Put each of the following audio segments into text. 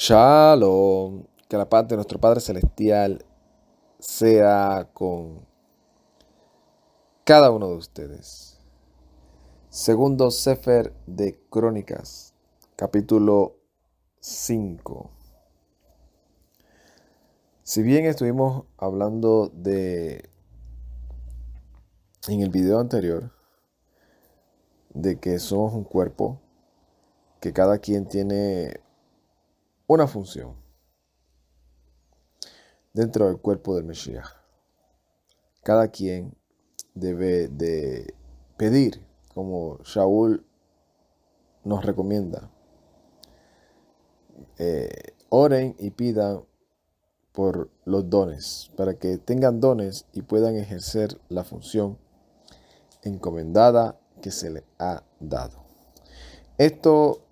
Shalom, que la paz de nuestro Padre Celestial sea con cada uno de ustedes. Segundo Sefer de Crónicas, capítulo 5. Si bien estuvimos hablando en el video anterior de que somos un cuerpo, que cada quien tiene una función dentro del cuerpo del Mesías. Cada quien debe de pedir, como Shaul nos recomienda. Oren y pidan por los dones, para que tengan dones y puedan ejercer la función encomendada que se les ha dado. Esto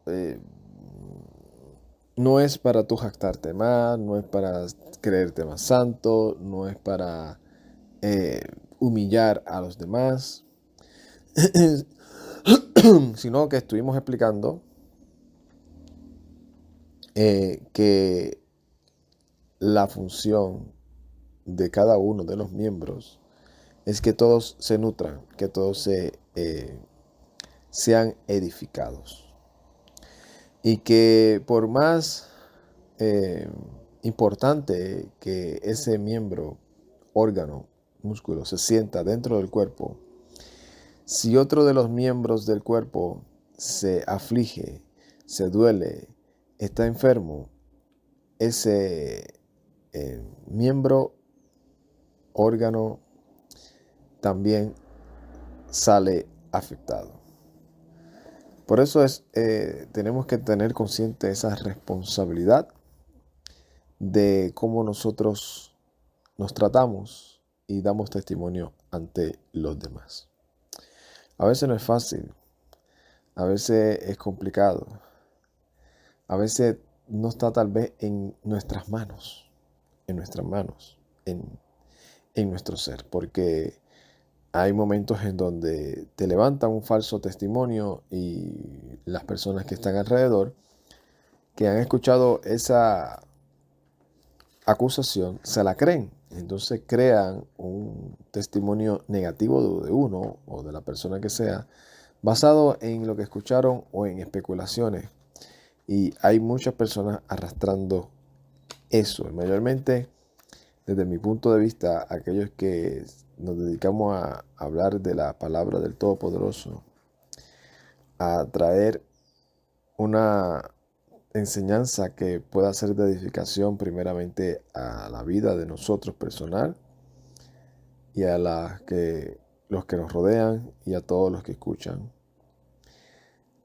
no es para tú jactarte más, no es para creerte más santo, no es para humillar a los demás, sino que estuvimos explicando que la función de cada uno de los miembros es que todos se nutran, que todos sean edificados. Y que por más importante que ese miembro, órgano, músculo se sienta dentro del cuerpo, si otro de los miembros del cuerpo se aflige, se duele, está enfermo, ese miembro, órgano, también sale afectado. Por eso tenemos que tener consciente esa responsabilidad de cómo nosotros nos tratamos y damos testimonio ante los demás. A veces no es fácil, a veces es complicado, a veces no está tal vez en nuestras manos, en nuestro ser, porque hay momentos en donde te levantan un falso testimonio y las personas que están alrededor, que han escuchado esa acusación, se la creen. Entonces crean un testimonio negativo de uno o de la persona que sea, basado en lo que escucharon o en especulaciones. Y hay muchas personas arrastrando eso. Mayormente, desde mi punto de vista, aquellos que nos dedicamos a hablar de la palabra del Todopoderoso, a traer una enseñanza que pueda ser de edificación primeramente a la vida de nosotros personal y a los que nos rodean y a todos los que escuchan.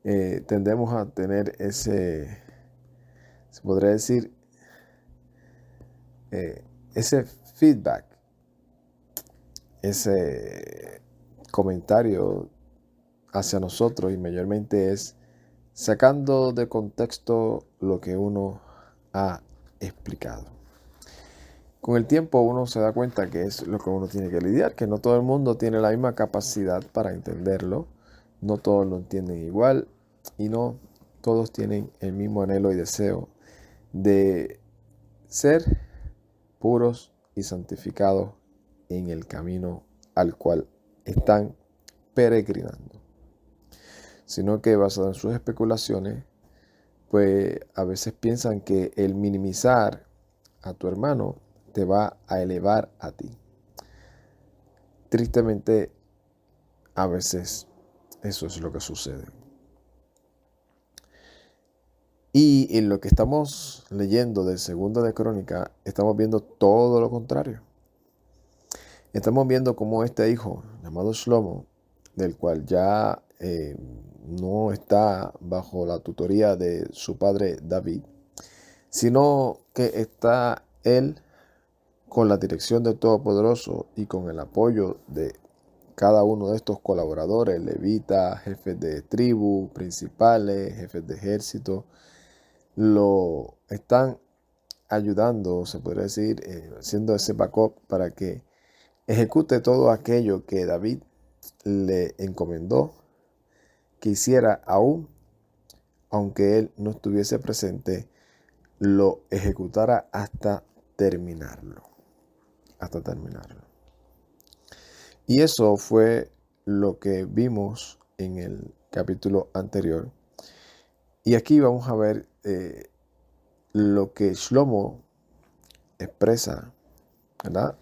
Tendemos a tener se podría decir, ese feedback, ese comentario hacia nosotros, y mayormente es sacando de contexto lo que uno ha explicado. Con el tiempo uno se da cuenta que es lo que uno tiene que lidiar, que no todo el mundo tiene la misma capacidad para entenderlo, no todos lo entienden igual y no todos tienen el mismo anhelo y deseo de ser puros y santificados en el camino al cual están peregrinando, sino que basado en sus especulaciones, pues a veces piensan que el minimizar a tu hermano te va a elevar a ti. Tristemente, a veces eso es lo que sucede. Y en lo que estamos leyendo del segundo de Crónica, estamos viendo todo lo contrario. Estamos viendo cómo este hijo, llamado Shlomo, del cual ya no está bajo la tutoría de su padre David, sino que está él con la dirección del Todopoderoso y con el apoyo de cada uno de estos colaboradores, levitas, jefes de tribu, principales, jefes de ejército, lo están ayudando, se podría decir, haciendo ese backup para que ejecute todo aquello que David le encomendó que hiciera, aún aunque él no estuviese presente lo ejecutara hasta terminarlo. Hasta terminarlo. Y eso fue lo que vimos en el capítulo anterior. Y aquí vamos a ver lo que Shlomo expresa, ¿verdad?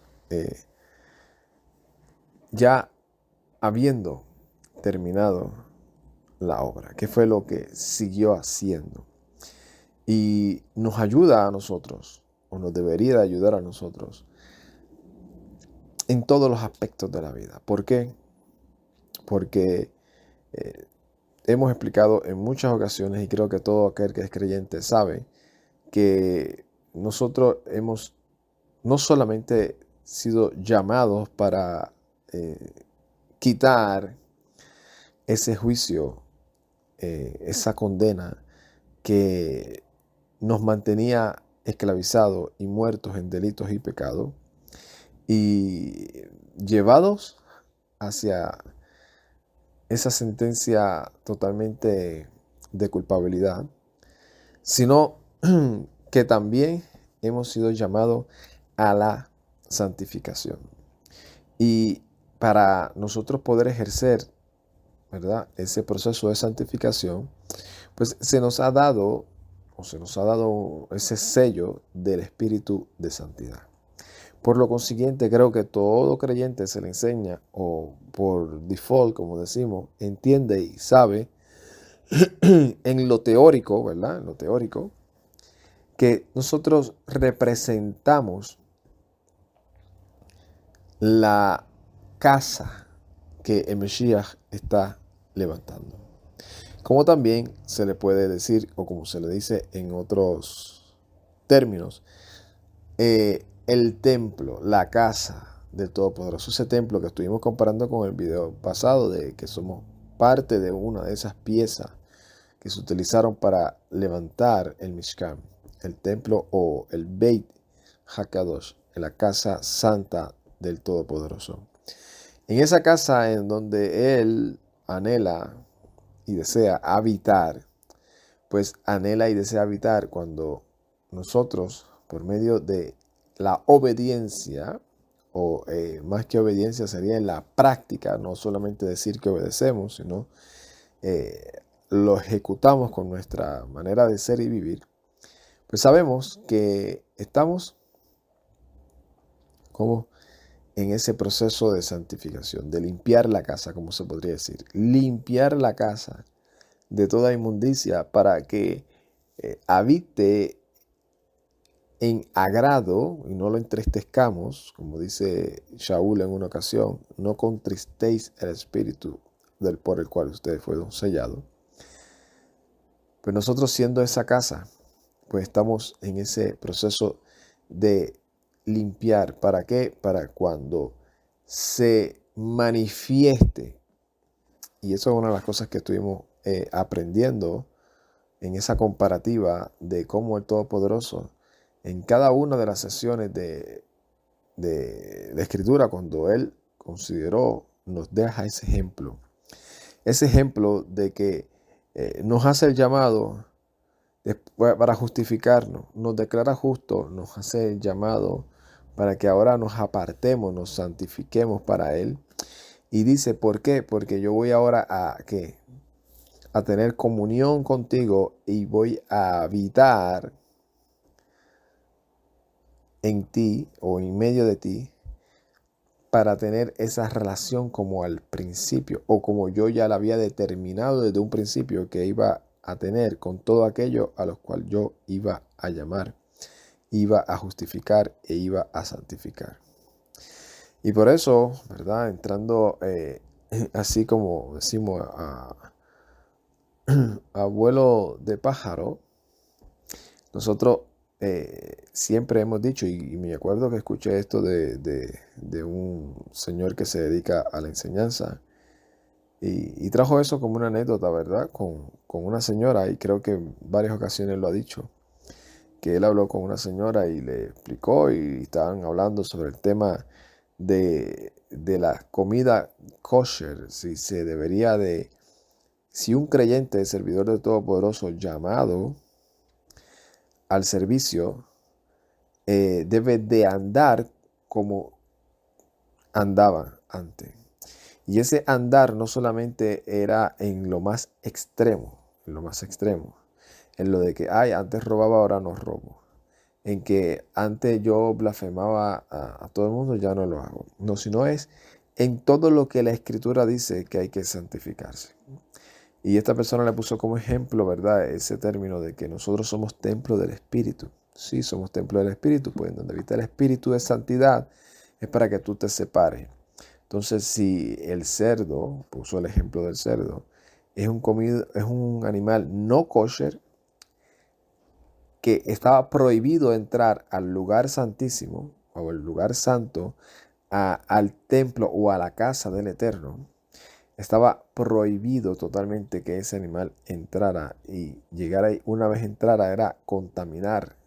Ya habiendo terminado la obra, ¿qué fue lo que siguió haciendo? Y nos ayuda a nosotros, o nos debería de ayudar a nosotros, en todos los aspectos de la vida. ¿Por qué? Porque hemos explicado en muchas ocasiones, y creo que todo aquel que es creyente sabe, que nosotros hemos no solamente sido llamados para quitar ese juicio, esa condena que nos mantenía esclavizados y muertos en delitos y pecados, y llevados hacia esa sentencia totalmente de culpabilidad, sino que también hemos sido llamados a la santificación. Y para nosotros poder ejercer, ¿verdad?, ese proceso de santificación, pues se nos ha dado ese sello del Espíritu de Santidad. Por lo consiguiente, creo que todo creyente se le enseña, o por default, como decimos, entiende y sabe en lo teórico, ¿verdad? En lo teórico, que nosotros representamos la casa que el Mesías está levantando. Como también se le puede decir, o como se le dice en otros términos, el templo, la casa del Todopoderoso. Ese templo que estuvimos comparando con el video pasado, de que somos parte de una de esas piezas que se utilizaron para levantar el Mishkan, el templo, o el Beit HaKadosh, la casa santa del Todopoderoso. En esa casa en donde Él anhela y desea habitar, pues anhela y desea habitar cuando nosotros, por medio de la obediencia, o más que obediencia sería en la práctica, no solamente decir que obedecemos, sino lo ejecutamos con nuestra manera de ser y vivir, pues sabemos que estamos como en ese proceso de santificación, de limpiar la casa, como se podría decir, limpiar la casa de toda inmundicia para que habite en agrado y no lo entristezcamos, como dice Shaul en una ocasión, no contristéis el espíritu por el cual ustedes fueron sellados. Pues nosotros, siendo esa casa, pues estamos en ese proceso de limpiar. ¿Para qué? Para cuando se manifieste. Y eso es una de las cosas que estuvimos aprendiendo en esa comparativa de cómo el Todopoderoso, en cada una de las sesiones de escritura, cuando Él consideró, nos deja ese ejemplo. Ese ejemplo de que nos hace el llamado para justificarnos, nos declara justos, nos hace el llamado para que ahora nos apartemos, nos santifiquemos para Él. Y dice, ¿por qué? Porque yo voy ahora a tener comunión contigo y voy a habitar en ti o en medio de ti, para tener esa relación como al principio, o como yo ya la había determinado desde un principio que iba a tener con todo aquello a los cuales yo iba a llamar, iba a justificar e iba a santificar. Y por eso, ¿verdad? Entrando así como decimos a vuelo de pájaro, nosotros siempre hemos dicho, y me acuerdo que escuché esto de un señor que se dedica a la enseñanza, y trajo eso como una anécdota, ¿verdad? Con una señora, y creo que en varias ocasiones lo ha dicho, que él habló con una señora y le explicó, y estaban hablando sobre el tema de la comida kosher, si se debería si un creyente, servidor del Todopoderoso, llamado al servicio debe de andar como andaba antes. Y ese andar no solamente era en lo más extremo, en lo de que, ay, antes robaba, ahora no robo. En que antes yo blasfemaba a todo el mundo, ya no lo hago. No, sino es en todo lo que la Escritura dice que hay que santificarse. Y esta persona le puso como ejemplo, ¿verdad? Ese término de que nosotros somos templo del Espíritu. Sí, somos templo del Espíritu, pues en donde habita el Espíritu de santidad es para que tú te separes. Entonces, si el cerdo, puso el ejemplo del cerdo, es un animal no kosher que estaba prohibido entrar al lugar santísimo o el lugar santo, al templo o a la casa del Eterno, estaba prohibido totalmente que ese animal entrara, y llegar ahí, una vez entrara, era contaminar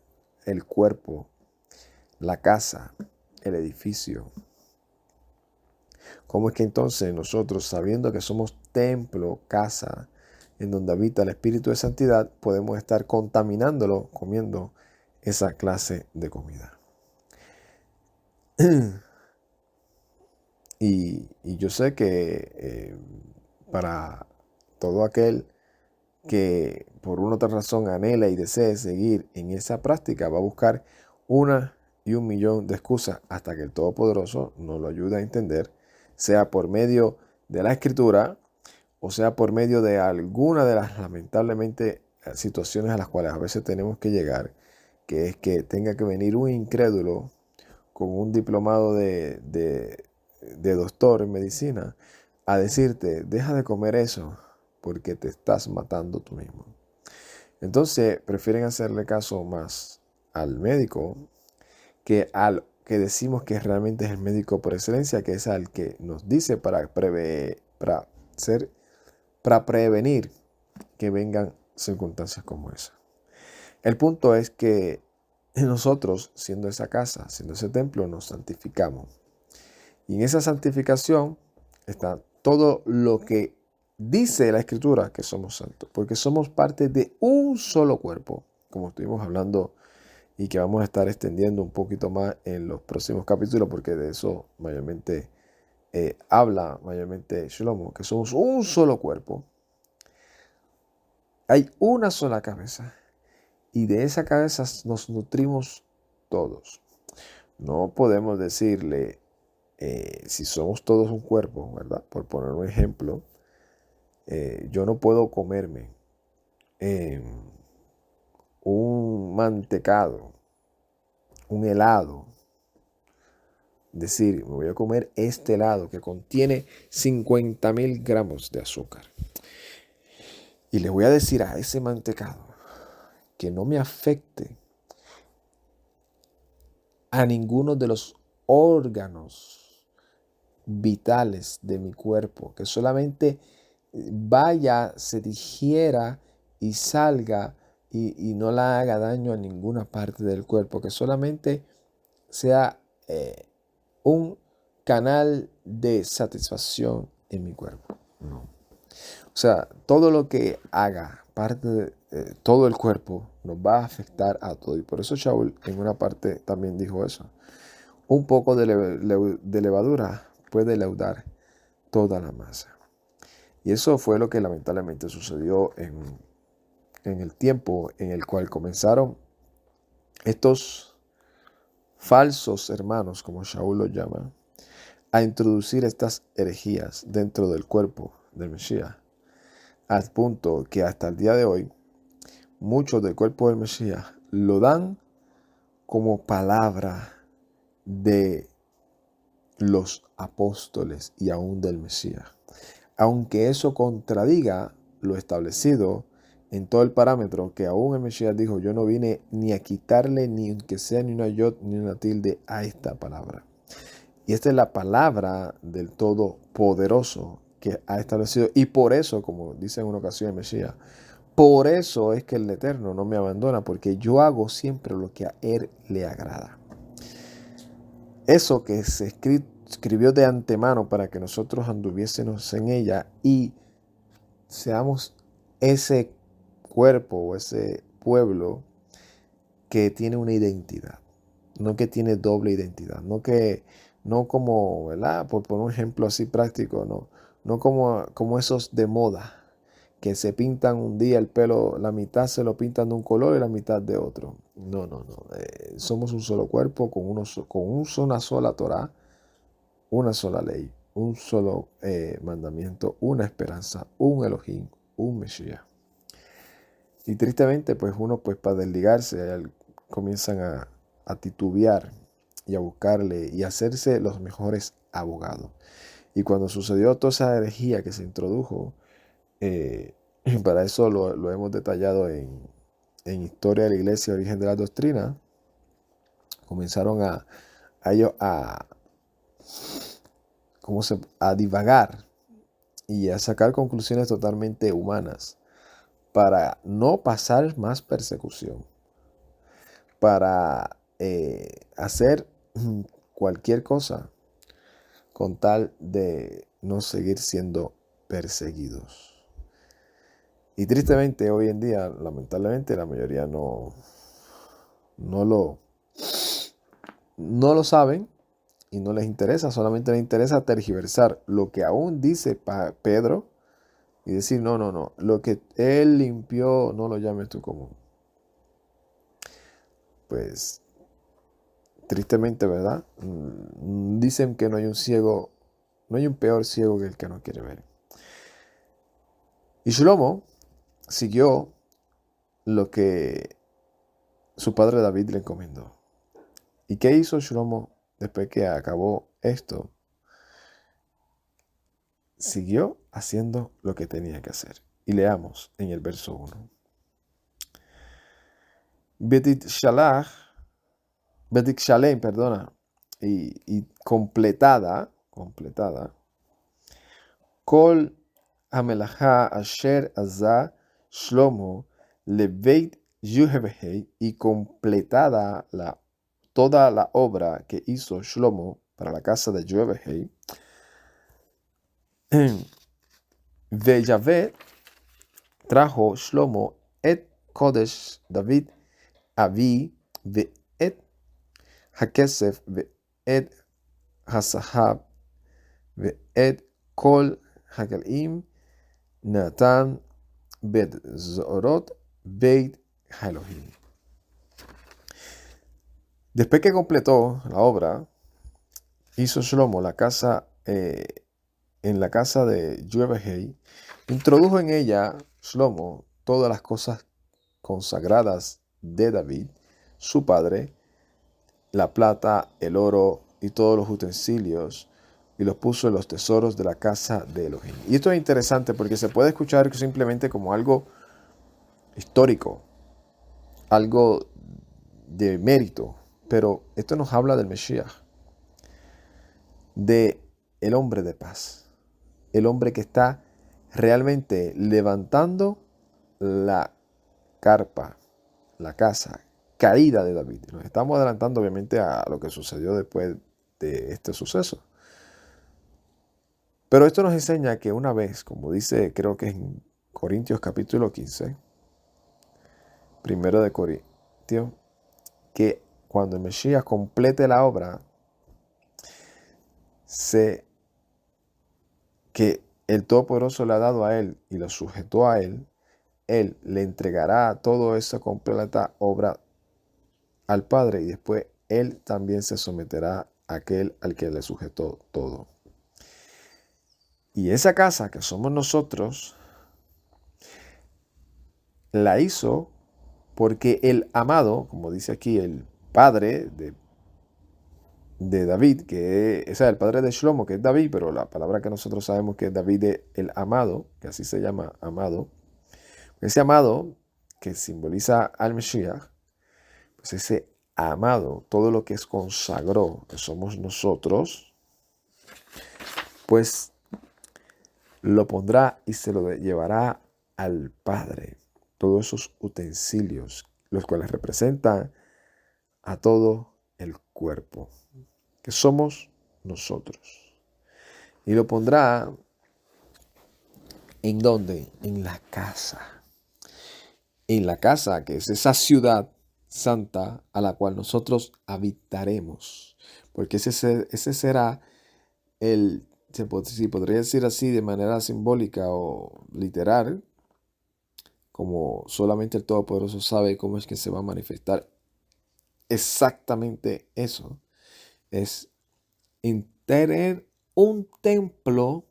el cuerpo, la casa, el edificio. ¿Cómo es que entonces nosotros, sabiendo que somos templo, casa, en donde habita el Espíritu de Santidad, podemos estar contaminándolo comiendo esa clase de comida? Y yo sé que para todo aquel que por una u otra razón anhela y desee seguir en esa práctica, va a buscar una y un millón de excusas hasta que el Todopoderoso nos lo ayude a entender, sea por medio de la Escritura o sea por medio de alguna de las lamentablemente situaciones a las cuales a veces tenemos que llegar, que es que tenga que venir un incrédulo con un diplomado de doctor en medicina a decirte, deja de comer eso porque te estás matando tú mismo. Entonces prefieren hacerle caso más al médico que al que decimos que realmente es el médico por excelencia, que es al que nos dice para prevenir que vengan circunstancias como esa. El punto es que nosotros, siendo esa casa, siendo ese templo, nos santificamos. Y en esa santificación está todo lo que dice la Escritura que somos santos, porque somos parte de un solo cuerpo, como estuvimos hablando y que vamos a estar extendiendo un poquito más en los próximos capítulos, porque de eso mayormente habla mayormente Shlomo, que somos un solo cuerpo. Hay una sola cabeza y de esa cabeza nos nutrimos todos. No podemos decirle, si somos todos un cuerpo, ¿verdad? Por poner un ejemplo, yo no puedo comerme un mantecado, un helado. Decir, me voy a comer este helado que contiene 50.000 gramos de azúcar. Y le voy a decir a ese mantecado que no me afecte a ninguno de los órganos vitales de mi cuerpo, que solamente vaya, se digiera y salga y no la haga daño a ninguna parte del cuerpo, que solamente sea un canal de satisfacción en mi cuerpo. No. O sea, todo lo que haga parte de todo el cuerpo nos va a afectar a todo. Y por eso Shaul en una parte también dijo eso. Un poco de levadura puede leudar toda la masa. Y eso fue lo que lamentablemente sucedió en el tiempo en el cual comenzaron estos falsos hermanos, como Shaul los llama, a introducir estas herejías dentro del cuerpo del Mesías, al punto que hasta el día de hoy muchos del cuerpo del Mesías lo dan como palabra de los apóstoles y aún del Mesías, aunque eso contradiga lo establecido en todo el parámetro, que aún el Mesías dijo, yo no vine ni a quitarle ni aunque sea ni una yod ni una tilde a esta palabra. Y esta es la palabra del Todopoderoso que ha establecido. Y por eso, como dice en una ocasión el Mesías, por eso es que el Eterno no me abandona, porque yo hago siempre lo que a Él le agrada. Eso que se escribió de antemano para que nosotros anduviésemos en ella y seamos ese cuerpo o ese pueblo que tiene una identidad, no que tiene doble identidad, no como, ¿verdad? Por poner un ejemplo así práctico, no como esos de moda, que se pintan un día el pelo, la mitad se lo pintan de un color y la mitad de otro. No. Somos un solo cuerpo con una sola Torah, una sola ley, un solo mandamiento, una esperanza, un Elohim, un Mesías. Y tristemente, pues uno, pues para desligarse, comienzan a titubear y a buscarle y a hacerse los mejores abogados. Y cuando sucedió toda esa herejía que se introdujo, para eso lo hemos detallado en Historia de la Iglesia, Origen de la Doctrina, comenzaron a ellos a divagar y a sacar conclusiones totalmente humanas para no pasar más persecución, para hacer cualquier cosa con tal de no seguir siendo perseguidos. Y tristemente hoy en día, lamentablemente, la mayoría no lo saben y no les interesa, solamente les interesa tergiversar lo que aún dice Pedro y decir, no, lo que él limpió no lo llames tú común. Pues tristemente, ¿verdad? Dicen que no hay un peor ciego que el que no quiere ver. Y Shlomo siguió lo que su padre David le encomendó. ¿Y qué hizo Shlomo después que acabó esto? Siguió haciendo lo que tenía que hacer. Y leamos en el verso 1. Betit Shalem, perdona, y completada, Kol Hamelachá Asher Azah Shlomo Lebeit Yuhebehei, y completada toda la obra que hizo Shlomo para la casa de Yuhebehei. Veyavet trajo Shlomo et Kodesh David Avi ve'et Hakesef ve'et Hasahab ve'et Kol Hakalim Natan Bet Zorot Beit Elohim. Después que completó la obra, hizo Shlomo la casa en la casa de Yuhebehei, introdujo en ella Shlomo todas las cosas consagradas de David, su padre, la plata, el oro y todos los utensilios, y los puso en los tesoros de la casa de Elohim. Y esto es interesante porque se puede escuchar simplemente como algo histórico, algo de mérito, pero esto nos habla del Mesías, de el hombre de paz, el hombre que está realmente levantando la carpa, la casa caída de David. Nos estamos adelantando obviamente a lo que sucedió después de este suceso. Pero esto nos enseña que una vez, como dice, creo que en Corintios capítulo 15, primero de Corintios, que cuando el Mesías complete la obra, que el Todopoderoso le ha dado a él y lo sujetó a él le entregará toda esa completa obra al Padre y después él también se someterá a aquel al que le sujetó todo. Y esa casa que somos nosotros la hizo porque el amado, como dice aquí, el padre de David, el padre de Shlomo, que es David, pero la palabra que nosotros sabemos que es David es el amado, que así se llama amado. Ese amado que simboliza al Mesías, pues ese amado, todo lo que es consagró, que somos nosotros, pues lo pondrá y se lo llevará al Padre. Todos esos utensilios, los cuales representan a todo el cuerpo, que somos nosotros. Y lo pondrá ¿en dónde? En la casa. En la casa, que es esa ciudad santa a la cual nosotros habitaremos. Porque ese será si podría decir así de manera simbólica o literal, como solamente el Todopoderoso sabe cómo es que se va a manifestar exactamente eso, es en tener un templo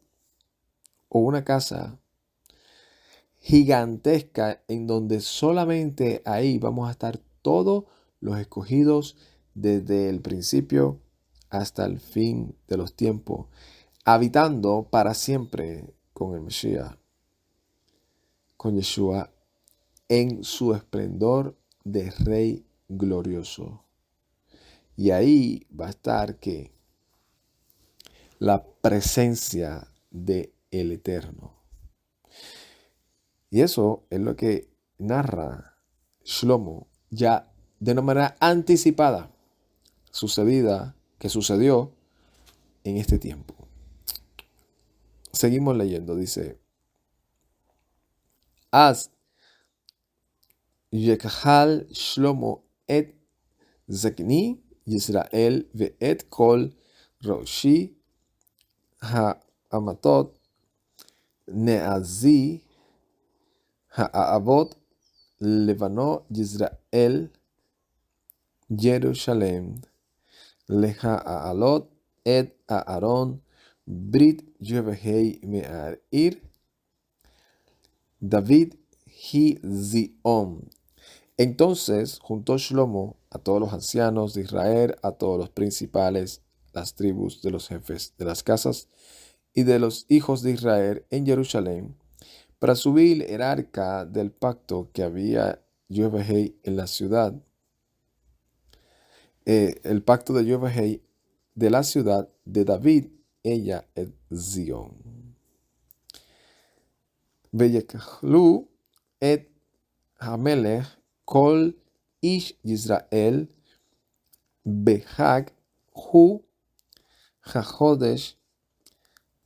o una casa gigantesca en donde solamente ahí vamos a estar todos los escogidos desde el principio hasta el fin de los tiempos, habitando para siempre con el Mesías, con Yeshua, en su esplendor de Rey glorioso. Y ahí va a estar que la presencia de el Eterno. Y eso es lo que narra Shlomo ya de una manera anticipada, que sucedió en este tiempo. Seguimos leyendo, dice, Az Yekahal Shlomo et Zekni Yisrael ve'et kol Roshi ha'amatot ne'azi ha'avot לבנו יזרעאל ירושלם להעלות את אהרון ברית יבהי מהעיר David Gizión. Entonces juntó Shlomo a todos los ancianos de Israel, a todos los principales, las tribus de los jefes de las casas y de los hijos de Israel en Jerusalén, para subir el arca del pacto que había Yahweh en la ciudad, el pacto de Yahweh de la ciudad de David, ella es Zion. Veyekachlu et Hamelech kol ish Yisrael behag hu hachodesh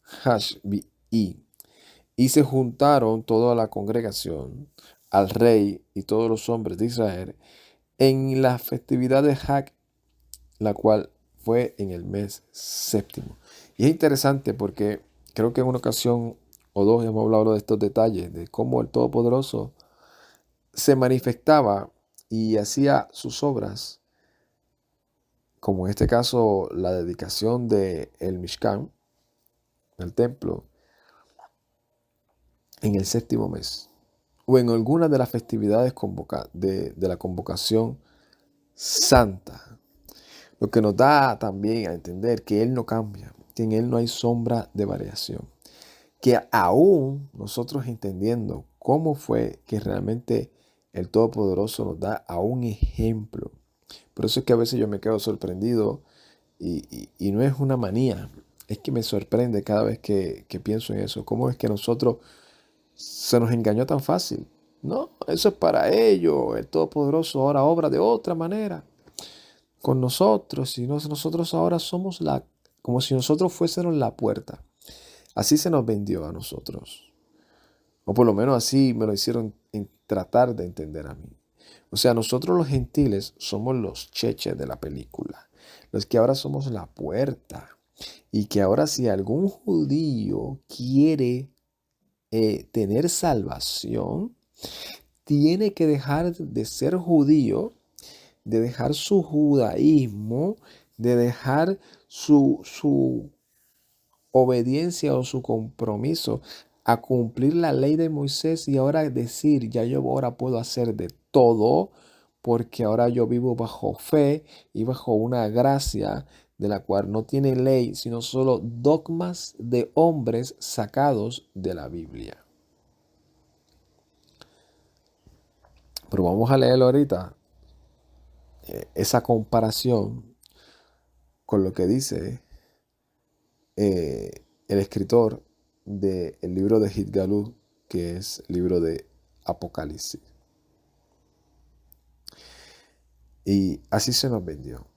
hashbi'i. Y se juntaron toda la congregación, al rey y todos los hombres de Israel, en la festividad de Hag, la cual fue en el mes séptimo. Y es interesante porque creo que en una ocasión o dos hemos hablado de estos detalles, de cómo el Todopoderoso se manifestaba y hacía sus obras, como en este caso la dedicación del Mishkan, el templo, en el séptimo mes, o en alguna de las festividades de la convocación santa, lo que nos da también a entender que Él no cambia, que en Él no hay sombra de variación, que aún nosotros entendiendo cómo fue que realmente el Todopoderoso nos da a un ejemplo. Por eso es que a veces yo me quedo sorprendido y no es una manía, es que me sorprende cada vez que pienso en eso, cómo es que nosotros se nos engañó tan fácil. No, eso es para ellos. El Todopoderoso ahora obra de otra manera con nosotros. Y nosotros ahora somos como si nosotros fuésemos la puerta. Así se nos vendió a nosotros. O por lo menos así me lo hicieron tratar de entender a mí. O sea, nosotros los gentiles somos los cheches de la película. Los que ahora somos la puerta. Y que ahora si algún judío quiere tener salvación, tiene que dejar de ser judío, de dejar su judaísmo, de dejar su obediencia o su compromiso a cumplir la ley de Moisés y ahora decir, ya yo ahora puedo hacer de todo porque ahora yo vivo bajo fe y bajo una gracia de la cual no tiene ley, sino solo dogmas de hombres sacados de la Biblia. Pero vamos a leerlo ahorita, esa comparación con lo que dice el escritor del libro de Hitgalut, que es el libro de Apocalipsis. Y así se nos vendió.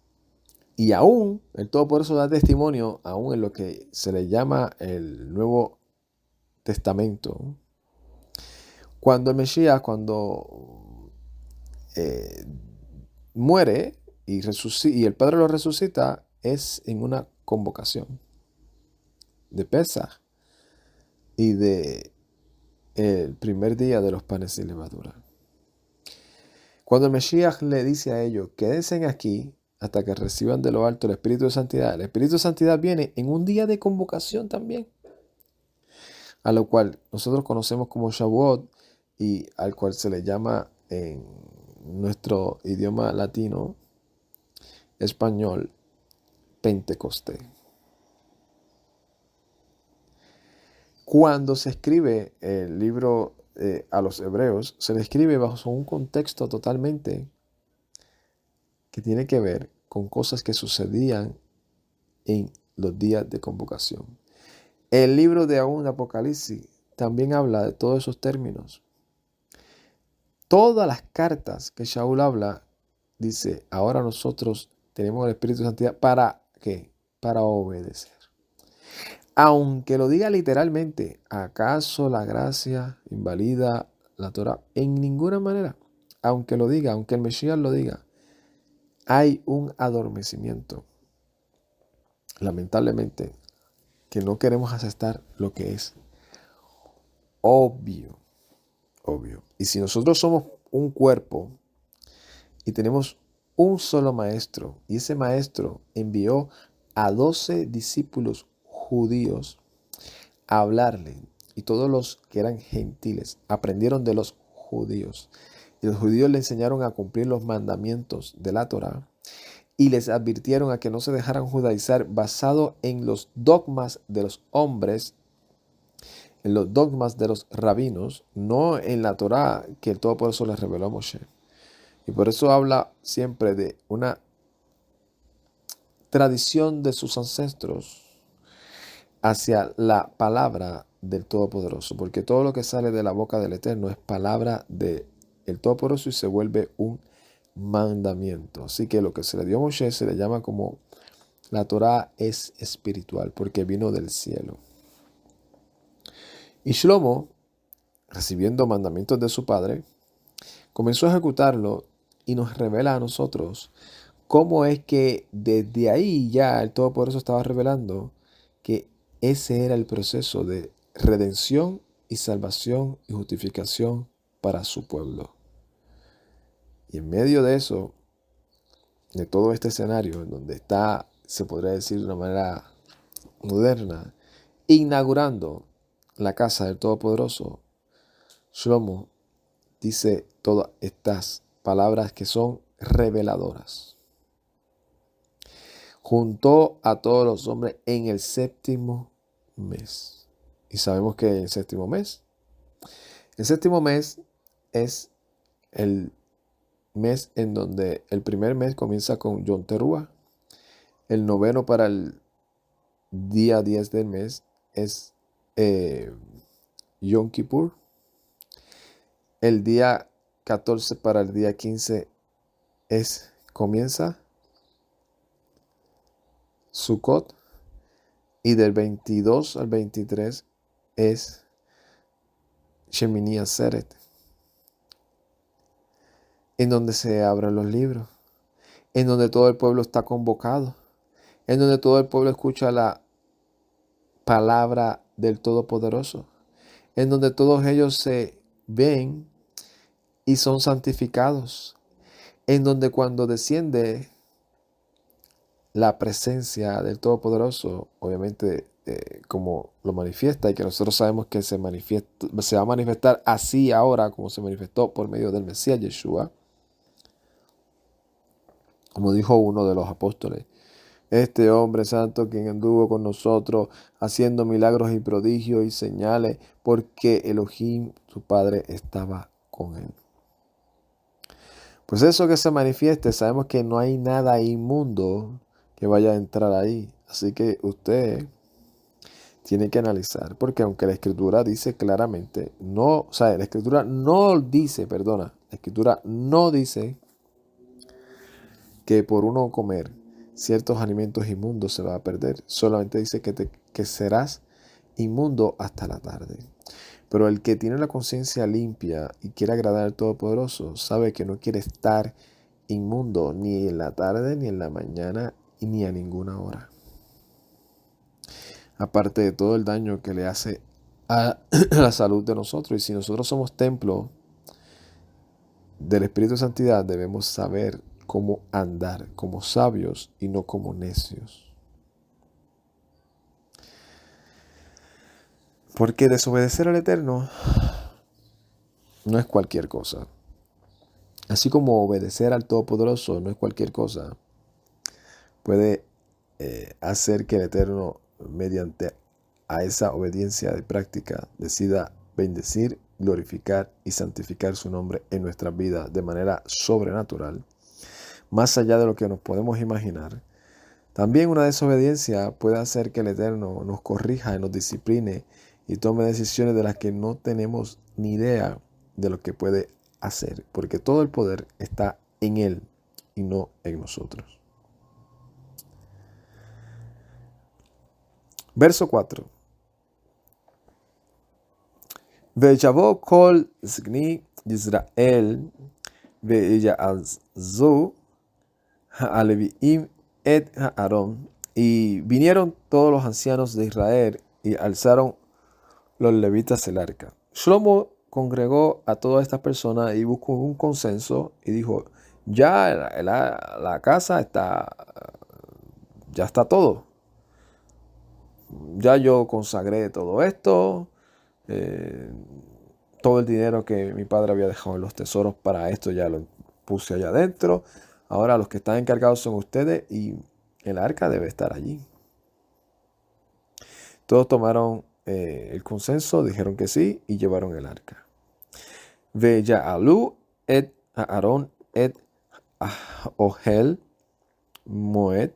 Y aún, el Todopoderoso da testimonio, aún en lo que se le llama el Nuevo Testamento. Cuando el Mesías, muere y el Padre lo resucita es en una convocación de Pesaj y de el primer día de los panes sin levadura. Cuando el Mesías le dice a ellos, quédense aquí hasta que reciban de lo alto el Espíritu de Santidad. El Espíritu de Santidad viene en un día de convocación también, a lo cual nosotros conocemos como Shavuot y al cual se le llama en nuestro idioma latino, español, Pentecostés. Cuando se escribe el libro a los hebreos, se le escribe bajo un contexto totalmente que tiene que ver con cosas que sucedían en los días de convocación. El libro de Apocalipsis también habla de todos esos términos. Todas las cartas que Shaul habla, dice, ahora nosotros tenemos el Espíritu de Santidad, ¿para qué? Para obedecer. Aunque lo diga literalmente, ¿acaso la gracia invalida la Torah? En ninguna manera. Aunque lo diga, aunque el Mesías lo diga, hay un adormecimiento. Lamentablemente, que no queremos aceptar lo que es obvio. Y si nosotros somos un cuerpo y tenemos un solo maestro, y ese maestro envió a 12 discípulos judíos a hablarle, y todos los que eran gentiles aprendieron de los judíos, y los judíos le enseñaron a cumplir los mandamientos de la Torá, y les advirtieron a que no se dejaran judaizar basado en los dogmas de los hombres, en los dogmas de los rabinos, no en la Torá que el Todopoderoso les reveló a Moshe. Y por eso habla siempre de una tradición de sus ancestros hacia la palabra del Todopoderoso, porque todo lo que sale de la boca del Eterno es palabra del Todopoderoso y se vuelve un mandamiento. Así que lo que se le dio a Moshe se le llama como la Torá es espiritual, porque vino del cielo. Y Shlomo, recibiendo mandamientos de su padre, comenzó a ejecutarlo y nos revela a nosotros cómo es que desde ahí ya el Todopoderoso estaba revelando que ese era el proceso de redención y salvación y justificación para su pueblo. Y en medio de eso, de todo este escenario, en donde está, se podría decir de una manera moderna, inaugurando la casa del Todopoderoso, Shlomo dice todas estas palabras que son reveladoras. Juntó a todos los hombres en el séptimo mes. Y sabemos que el séptimo mes es el mes en donde el primer mes comienza con Yom Teruah. El noveno para el día 10 del mes es Yom Kippur. El día 14 para el día 15 comienza Sukkot. Y del 22 al 23 es Shemini Atzeret, en donde se abren los libros, en donde todo el pueblo está convocado, en donde todo el pueblo escucha la palabra del Todopoderoso, en donde todos ellos se ven y son santificados, en donde cuando desciende la presencia del Todopoderoso, obviamente como lo manifiesta y que nosotros sabemos que se va a manifestar así ahora como se manifestó por medio del Mesías Yeshua, como dijo uno de los apóstoles, este hombre santo quien anduvo con nosotros haciendo milagros y prodigios y señales porque Elohim, su Padre, estaba con él. Pues eso que se manifieste, sabemos que no hay nada inmundo que vaya a entrar ahí. Así que usted tiene que analizar, porque aunque la Escritura dice claramente, la Escritura no dice que por uno comer ciertos alimentos inmundos se va a perder. Solamente dice que serás inmundo hasta la tarde. Pero el que tiene la conciencia limpia y quiere agradar al Todopoderoso, sabe que no quiere estar inmundo, ni en la tarde, ni en la mañana, ni a ninguna hora. Aparte de todo el daño que le hace a la salud de nosotros. Y si nosotros somos templo del Espíritu de Santidad, debemos saber cómo andar como sabios y no como necios. Porque desobedecer al Eterno no es cualquier cosa. Así como obedecer al Todopoderoso no es cualquier cosa, puede hacer que el Eterno, mediante a esa obediencia de práctica, decida bendecir, glorificar y santificar su nombre en nuestras vidas de manera sobrenatural, más allá de lo que nos podemos imaginar. También una desobediencia puede hacer que el Eterno nos corrija y nos discipline y tome decisiones de las que no tenemos ni idea de lo que puede hacer, porque todo el poder está en Él y no en nosotros. Verso 4. Ve'yavo kol zgni Yisrael ve'ya'azu ha'aleviim et ha'aron. Y vinieron todos los ancianos de Israel y alzaron los levitas el arca. Shlomo congregó a todas estas personas y buscó un consenso y dijo, ya la casa ya está todo. Ya yo consagré todo esto, todo el dinero que mi padre había dejado en los tesoros para esto ya lo puse allá adentro. Ahora los que están encargados son ustedes y el arca debe estar allí. Todos tomaron el consenso, dijeron que sí y llevaron el arca. Ve'ya'alu et Aaron et Ohel Moed,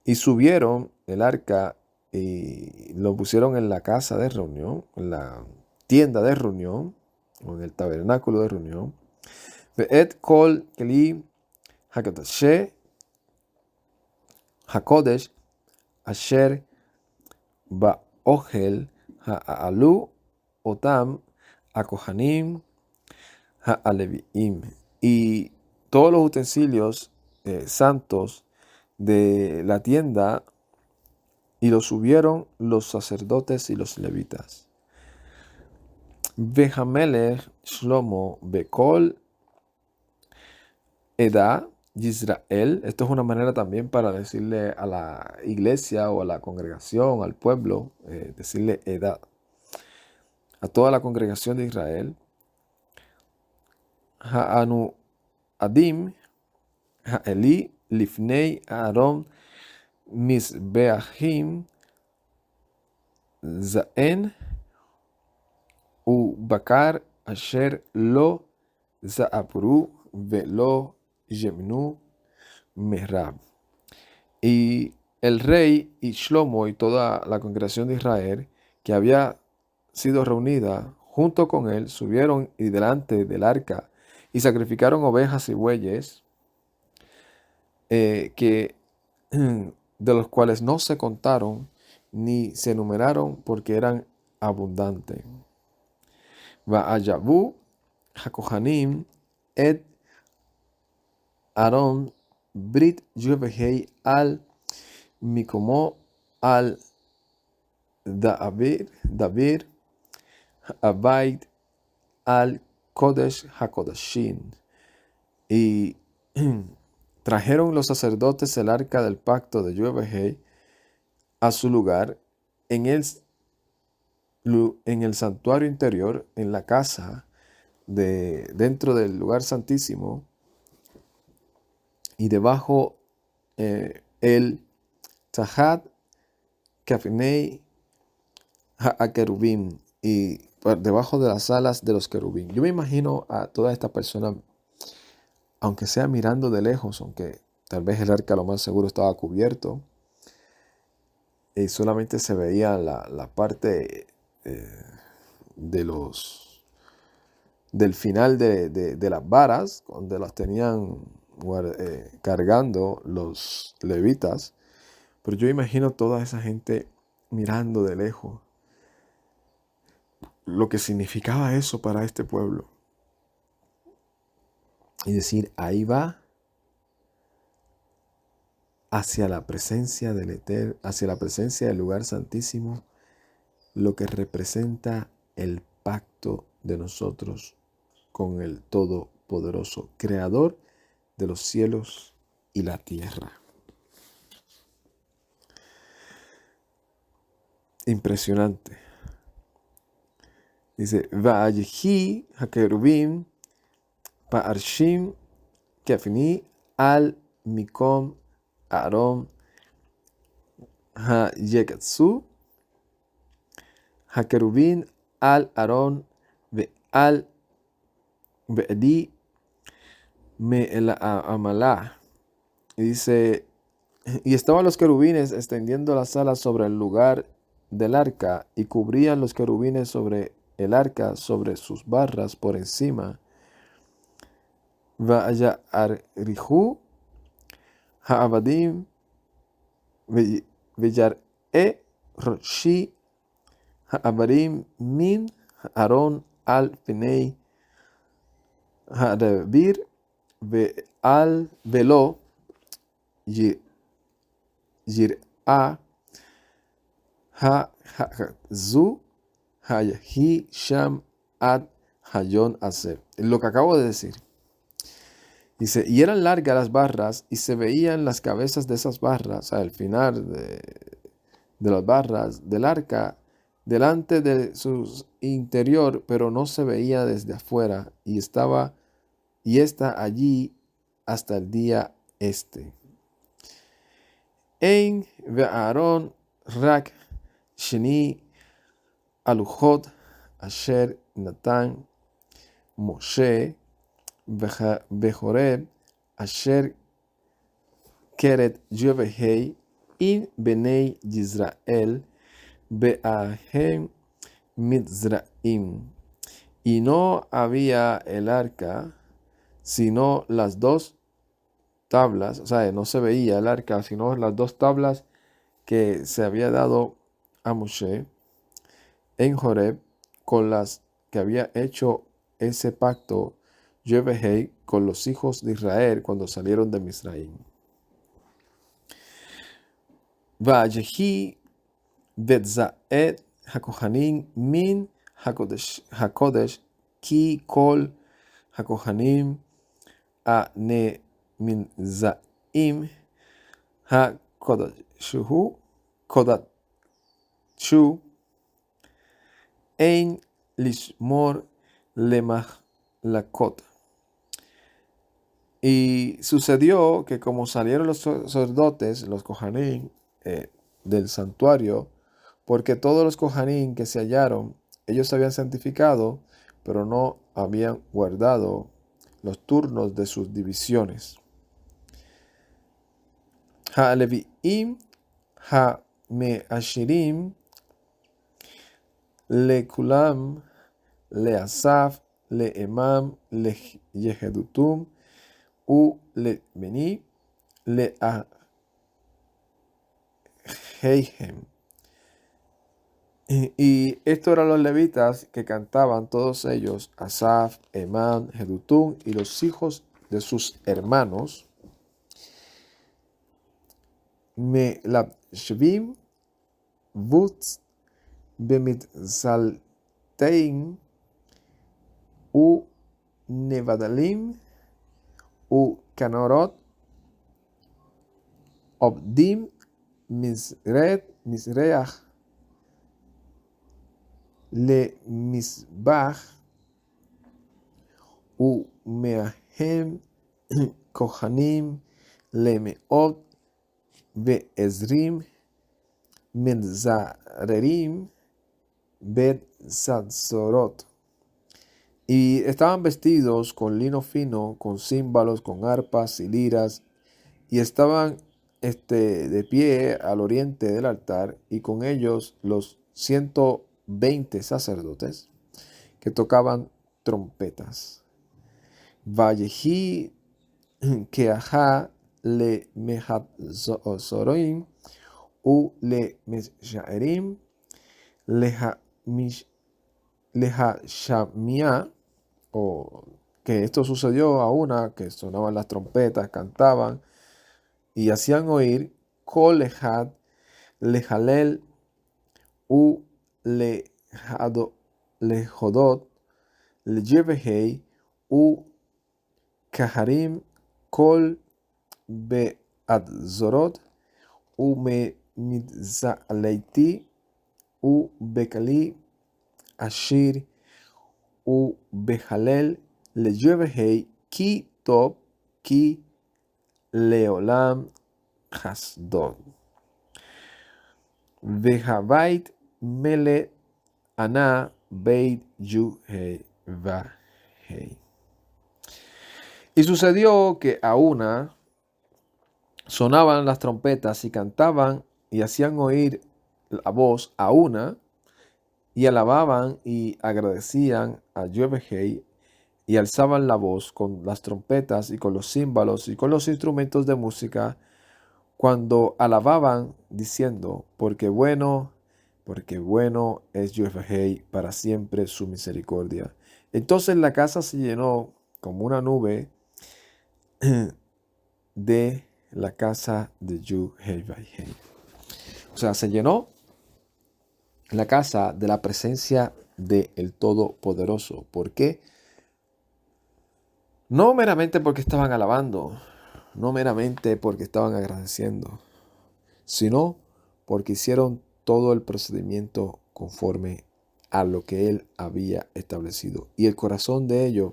y subieron el arca y lo pusieron en la casa de reunión, en la tienda de reunión, o en el tabernáculo de reunión. Ve'et kol keli hakodesh asher ba'ohel ha'alu otam akohanim ha'aleviim, y todos los utensilios santos de la tienda, y los subieron los sacerdotes y los levitas. Vehamelech Shlomo Bekol Eda Yisrael. Esto es una manera también para decirle a la iglesia o a la congregación, al pueblo, decirle Eda, a toda la congregación de Israel. Ha'anu Adim Ha'eli Lifnei Aaron Misbeachim Zaen Ubakar Asher Lo Zaapuru Velo Yemnu Merab. Y el rey y Shlomo y toda la congregación de Israel que había sido reunida junto con él subieron y delante del arca y sacrificaron ovejas y bueyes de los cuales no se contaron ni se enumeraron porque eran abundantes. Va'ayavu hakohanim et Aaron brit yuvehei al mikomo al David abait al kodesh hakodashim, y trajeron los sacerdotes el arca del pacto de Yuvehei a su lugar en el santuario interior, en la casa dentro del lugar santísimo, y debajo el Tahat Kafnei HaKerubim, y debajo de las alas de los querubín. Yo me imagino a toda esta persona, aunque sea mirando de lejos, aunque tal vez el arca lo más seguro estaba cubierto y solamente se veía la parte del final de las varas, donde las tenían cargando los levitas. Pero yo imagino toda esa gente mirando de lejos lo que significaba eso para este pueblo. Y decir, ahí va hacia la presencia del Eterno, hacia la presencia del lugar santísimo, lo que representa el pacto de nosotros con el Todopoderoso, Creador de los cielos y la tierra. Impresionante. Dice, Va'ayehi hakerubim pa'arshim kefini al mikom Aaron ha-yekatsu hakerubim al Aaron al be'edi me el amalah. Y dice, y estaban los querubines extendiendo las alas sobre el lugar del arca y cubrían los querubines sobre el arca, sobre sus barras por encima. Va'ayarrihu ha'abadim ve'yar'e roshi ha'abadim min Aaron al finei ha'dabir ve'al velo yir'a ha'zu ha'yahi sham ad hayon aser. Lo que acabo de decir. Dice, y eran largas las barras y se veían las cabezas de esas barras al final de las barras del arca delante de su interior, pero no se veía desde afuera y está allí hasta el día este. Ein ve'Aaron rak sheni aluchot asher natan Moshe Behoreb asher keret Yovehei in benei Yisrael be'ahem Mizraim. Y no había el arca, sino las dos tablas, o sea, no se veía el arca, sino las dos tablas que se había dado a Moshe en Horeb, con las que había hecho ese pacto Yovehei con los hijos de Israel cuando salieron de Misraim. Va'ayehi betzaet hakohanim min hakodesh ki kol hakohanim ane min zaim hakodashu kodachu ein lishmor lemachlakot. Y sucedió que como salieron los sacerdotes, los kohanim, del santuario, porque todos los kohanim que se hallaron, ellos se habían santificado, pero no habían guardado los turnos de sus divisiones. Ha-leviim ha-me'ashirim le-kulam le-asaf le-emam le-yehedutum u-le-beni le-aheihem. Y estos eran los levitas que cantaban, todos ellos, Asaf, Emán, Jedutum, y los hijos de sus hermanos, Melabshvim, Vutz, Bemitzaltein, U Nevadalim, U Canorot, Obdim, Misreach, Le Misbach, U Meahem, Kohanim, Le Meot, Be Ezrim, Menzarerim, Bet Satzorot. Y estaban vestidos con lino fino, con címbalos, con arpas y liras, y estaban de pie al oriente del altar, y con ellos los 120 sacerdotes que tocaban trompetas. Vallejí keaha le mehatzorim u le meshaerim lehashamia, o que esto sucedió a una que sonaban las trompetas, cantaban, y hacían oír Kol Echad Lehalel u Lehodot Lejebehei u Kaharim Kol Beadzorot u Mitzaleiti u Bekali Ashir u Behalel Lejebehei Ki Top Ki Leolam Hasdod Vehabait Mele Ana Beit Yuhei Vahei. Y sucedió que a una sonaban las trompetas y cantaban y hacían oír la voz a una y alababan y agradecían a Yahweh y alzaban la voz con las trompetas y con los címbalos y con los instrumentos de música cuando alababan diciendo, porque bueno es Yahweh para siempre su misericordia. Entonces la casa se llenó como una nube de la casa de Yahweh. O sea, se llenó la casa de la presencia del Todopoderoso. ¿Por qué? No meramente porque estaban alabando, no meramente porque estaban agradeciendo, sino porque hicieron todo el procedimiento conforme a lo que Él había establecido. Y el corazón de ellos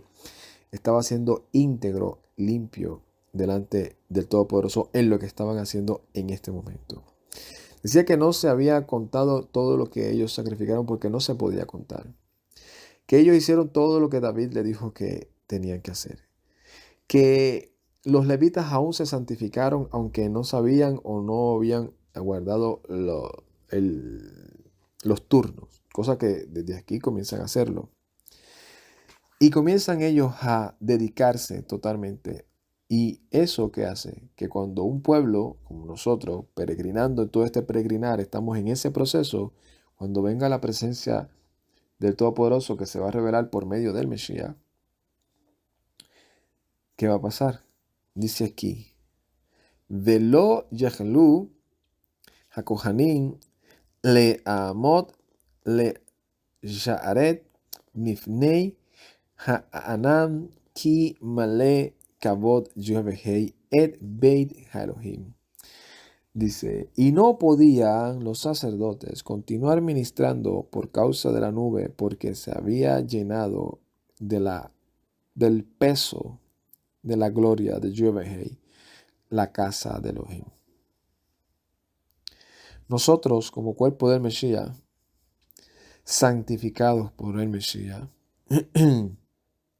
estaba siendo íntegro, limpio, delante del Todopoderoso en lo que estaban haciendo en este momento. Decía que no se había contado todo lo que ellos sacrificaron porque no se podía contar. Que ellos hicieron todo lo que David le dijo que tenían que hacer. Que los levitas aún se santificaron aunque no sabían o no habían guardado los turnos. Cosa que desde aquí comienzan a hacerlo. Y comienzan ellos a dedicarse totalmente. Y eso que hace que cuando un pueblo como nosotros, peregrinando en todo este peregrinar, estamos en ese proceso, cuando venga la presencia del Todopoderoso que se va a revelar por medio del Mesías, ¿qué va a pasar? Dice aquí, Velo Yahlu Hakohanim le Amot le Yaaret Nifnei Ha'anam Ki Male Kavod Yahweh et Beit Elohim. Dice, y no podían los sacerdotes continuar ministrando por causa de la nube, porque se había llenado del peso de la gloria de Yahweh, la casa de Elohim. Nosotros, como cuerpo del Mesías, santificados por el Mesías,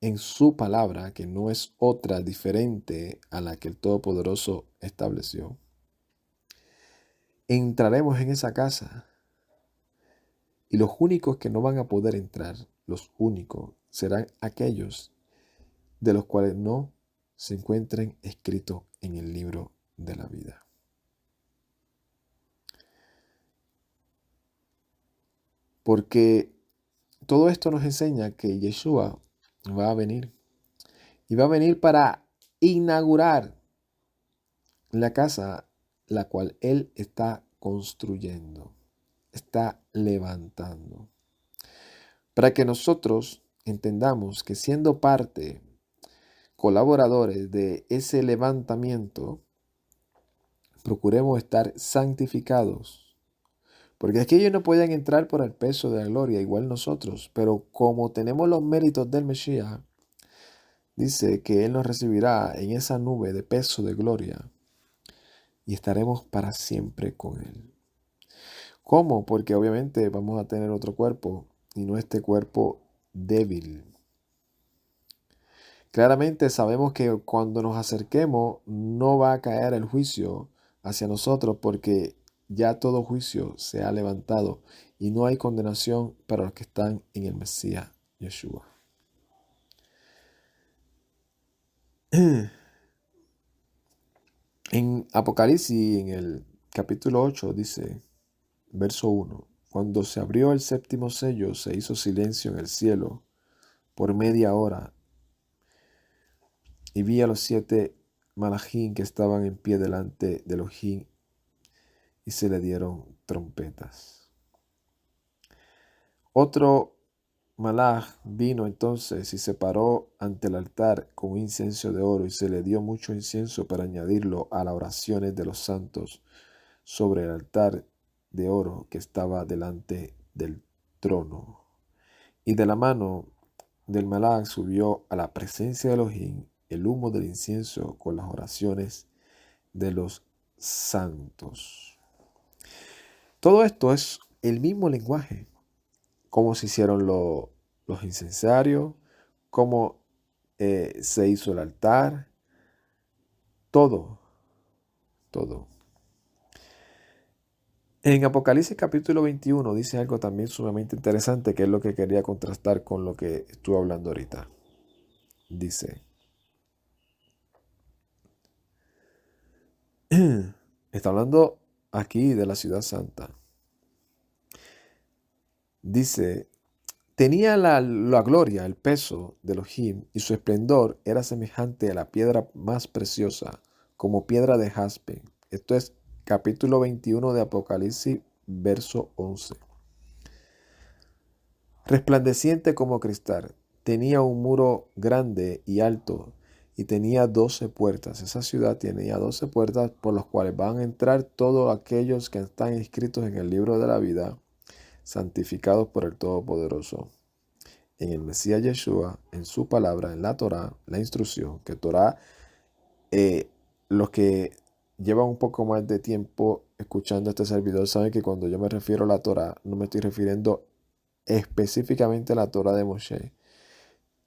en su palabra, que no es otra diferente a la que el Todopoderoso estableció, entraremos en esa casa y los únicos que no van a poder entrar, los únicos, serán aquellos de los cuales no se encuentren escritos en el libro de la vida. Porque todo esto nos enseña que Yeshua va a venir y va a venir para inaugurar la casa la cual Él está construyendo, está levantando. Para que nosotros entendamos que siendo parte, colaboradores de ese levantamiento, procuremos estar santificados. Porque aquellos no pueden entrar por el peso de la gloria, igual nosotros. Pero como tenemos los méritos del Mesías, dice que Él nos recibirá en esa nube de peso de gloria y estaremos para siempre con Él. ¿Cómo? Porque obviamente vamos a tener otro cuerpo y no este cuerpo débil. Claramente sabemos que cuando nos acerquemos no va a caer el juicio hacia nosotros porque ya todo juicio se ha levantado y no hay condenación para los que están en el Mesías Yeshua. En Apocalipsis, en el capítulo 8, dice, verso 1, cuando se abrió el séptimo sello, se hizo silencio en el cielo por media hora y vi a los 7 malachim que estaban en pie delante de Elohim, y se le dieron trompetas. Otro malach vino entonces y se paró ante el altar con un incienso de oro, y se le dio mucho incienso para añadirlo a las oraciones de los santos sobre el altar de oro que estaba delante del trono. Y de la mano del malach subió a la presencia de Elohim el humo del incienso con las oraciones de los santos. Todo esto es el mismo lenguaje, cómo se hicieron los incensarios, cómo se hizo el altar, todo. En Apocalipsis capítulo 21 dice algo también sumamente interesante, que es lo que quería contrastar con lo que estuve hablando ahorita. Dice, está hablando aquí de la ciudad santa. Dice, tenía la gloria, el peso de Elohim, y su esplendor era semejante a la piedra más preciosa, como piedra de jaspe. Esto es capítulo 21 de Apocalipsis, verso 11. Resplandeciente como cristal, tenía un muro grande y alto, y tenía 12 puertas. Esa ciudad tenía 12 puertas por las cuales van a entrar todos aquellos que están inscritos en el libro de la vida, santificados por el Todopoderoso. En el Mesías Yeshua, en su palabra, en la Torá, la instrucción, que Torá, los que llevan un poco más de tiempo escuchando este servidor saben que cuando yo me refiero a la Torá, no me estoy refiriendo específicamente a la Torá de Moshe.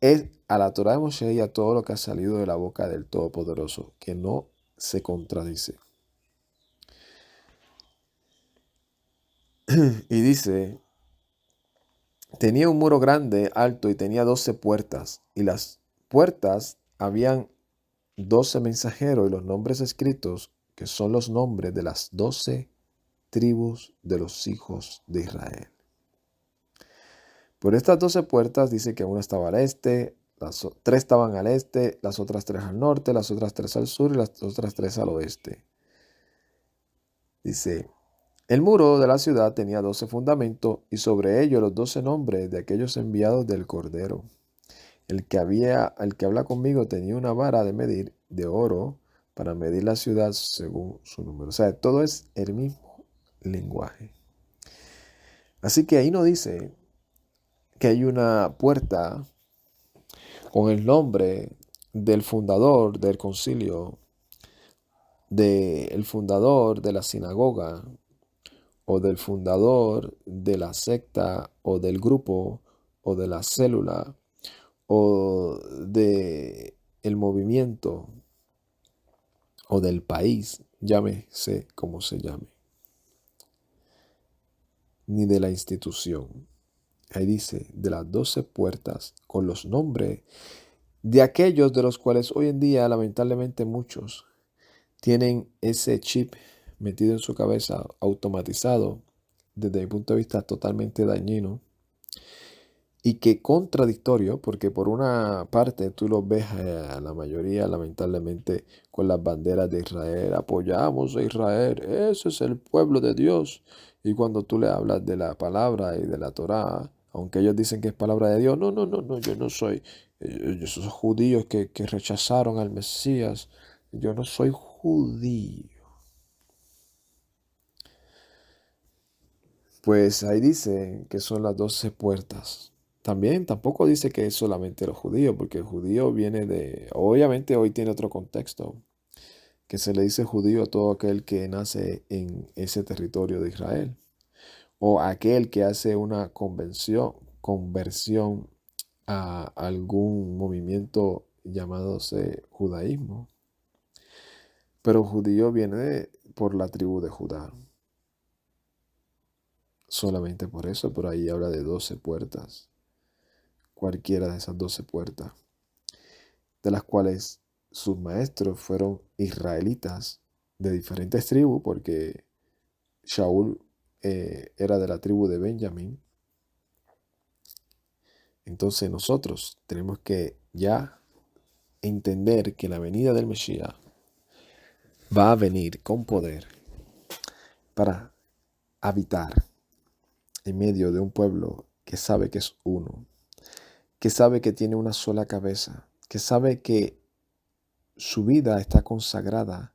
Es a la Torá de Moshe y a todo lo que ha salido de la boca del Todopoderoso, que no se contradice. Y dice, tenía un muro grande, alto, y tenía 12 puertas, y las puertas habían 12 mensajeros, y los nombres escritos, que son los nombres de las 12 tribus de los hijos de Israel. Por estas 12 puertas dice que una estaba al este, las 3 estaban al este, las otras 3 al norte, las otras 3 al sur y las otras 3 al oeste. Dice, el muro de la ciudad tenía 12 fundamentos, y sobre ellos los 12 nombres de aquellos enviados del Cordero. El que habla conmigo tenía una vara de medir de oro para medir la ciudad según su número. O sea, todo es el mismo lenguaje. Así que ahí no dice que hay una puerta con el nombre del fundador del concilio, del fundador de la sinagoga, o del fundador de la secta, o del grupo, o de la célula, o de el movimiento, o del país, llámese como se llame, ni de la institución. Ahí dice, de las 12 puertas, con los nombres de aquellos de los cuales hoy en día, lamentablemente, muchos tienen ese chip metido en su cabeza, automatizado, desde mi punto de vista totalmente dañino, y que contradictorio, porque por una parte tú los ves a la mayoría, lamentablemente, con las banderas de Israel, apoyamos a Israel, ese es el pueblo de Dios. Y cuando tú le hablas de la palabra y de la Torá, aunque ellos dicen que es palabra de Dios, no, yo no soy, esos judíos que rechazaron al Mesías, yo no soy judío. Pues ahí dice que son las 12 puertas. También tampoco dice que es solamente los judíos, porque el judío viene de, obviamente hoy tiene otro contexto, que se le dice judío a todo aquel que nace en ese territorio de Israel, o aquel que hace una conversión a algún movimiento llamándose judaísmo. Pero judío viene por la tribu de Judá. Solamente por eso, por ahí habla de 12 puertas. Cualquiera de esas 12 puertas, de las cuales sus maestros fueron israelitas de diferentes tribus, porque Shaul era de la tribu de Benjamín. Entonces nosotros tenemos que ya entender que la venida del Mesías va a venir con poder para habitar en medio de un pueblo que sabe que es uno, que sabe que tiene una sola cabeza, que sabe que su vida está consagrada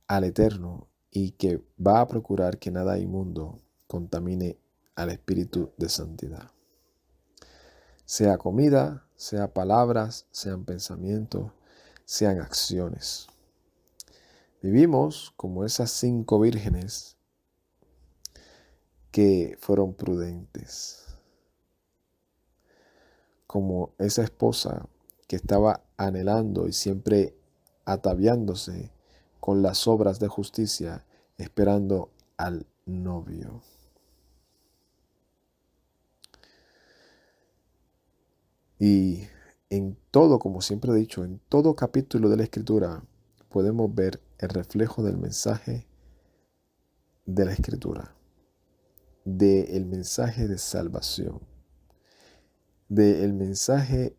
al Eterno y que va a procurar que nada inmundo contamine al espíritu de santidad. Sea comida, sea palabras, sean pensamientos, sean acciones. Vivimos como esas 5 vírgenes que fueron prudentes, como esa esposa que estaba anhelando y siempre ataviándose con las obras de justicia, esperando al novio. Y en todo, como siempre he dicho, en todo capítulo de la Escritura podemos ver el reflejo del mensaje de la Escritura, del mensaje de salvación, del mensaje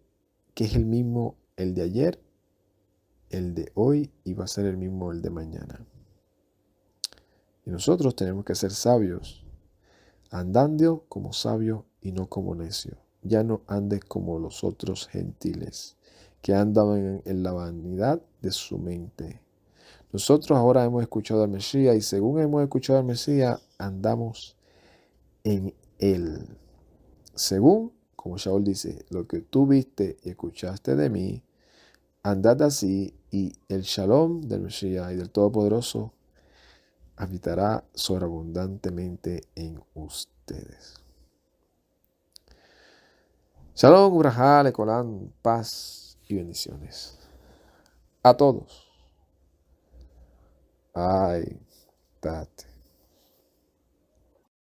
que es el mismo el de ayer, el de hoy y va a ser el mismo el de mañana. Y nosotros tenemos que ser sabios, andando como sabios y no como necios. Ya no andes como los otros gentiles, que andaban en la vanidad de su mente. Nosotros ahora hemos escuchado al Mesías y según hemos escuchado al Mesías, andamos en él. Según, como Shaul dice, lo que tú viste y escuchaste de mí, andad así y el Shalom del Mesías y del Todopoderoso habitará sobreabundantemente en ustedes. Shalom, Ubrajá, Lecolán, paz y bendiciones. A todos. Ay, tate.